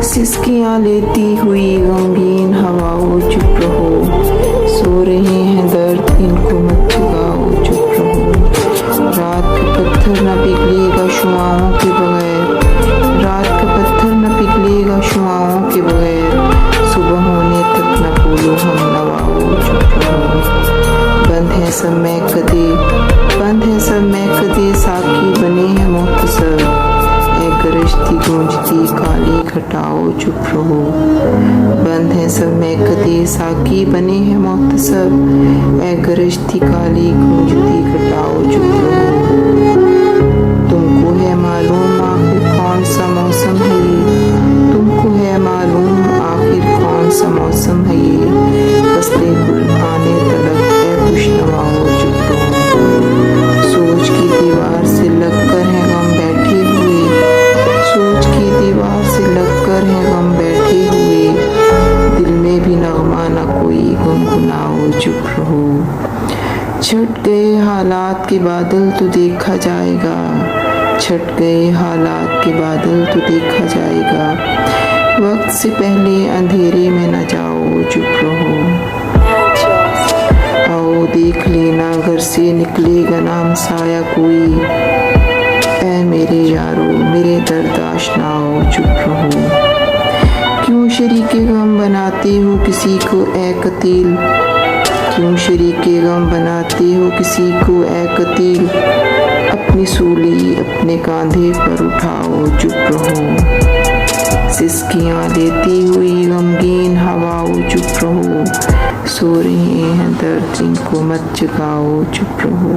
सिसकियाँ लेती हुई गमगीन हवाओं चुप रहो, सो रहे हैं दर्द इनको मत जगाओ चुप रहो। रात का पत्थर न पिघलेगा शुआओं के बगैर, रात का पत्थर न पिघलेगा शुआओं के बगैर, सुबह होने तक न बोलो हम नवाओ चुप रहो। बंद है सब महकदे, बंद है सब महकदे, साकी बने हैं मुख्तसर, ए गरजती गूंजती काली घटाओ चुप रहो। बंद है सब महकदे, साकी बने हैं मुख्तसर, ए गरजती काली गूंजती घटाओ चुप रहो। तुमको है मालूम आखिर कौन सा मौसम है ये, तुमको है मालूम आखिर कौन सा मौसम है ये, फसले गुल आने तलक ए खुशनवाओ चुप रहो। सोच की दीवार से लगकर है गम बैठे हुए, सोच की दीवार से लगकर है गम बैठे हुए, दिल में भी नगमा न कोई गुनगुनाओ चुप रहो। छट गए हालात के बादल तो देखा जाएगा, छट गए हालात के बादल तो देखा जाएगा, वक्त से पहले अंधेरे में न जाओ चुप रहो। आओ देख लेना घर से निकलेगा नाम साया कोई, ऐ मेरे यारो मेरे दर्द आशनाओ चुप रहो। क्यों शरीके गम बनाते हो किसी को ए कतील, क्यों शरीके गम बनाते हो किसी को ए कतील, अपनी सूली अपने कांधे पर उठाओ चुप रहो। सिसकियाँ लेती हुई गमगीन हवाओं चुप रहो, सो रहे हैं दर्द इनको मत जगाओ चुप रहो।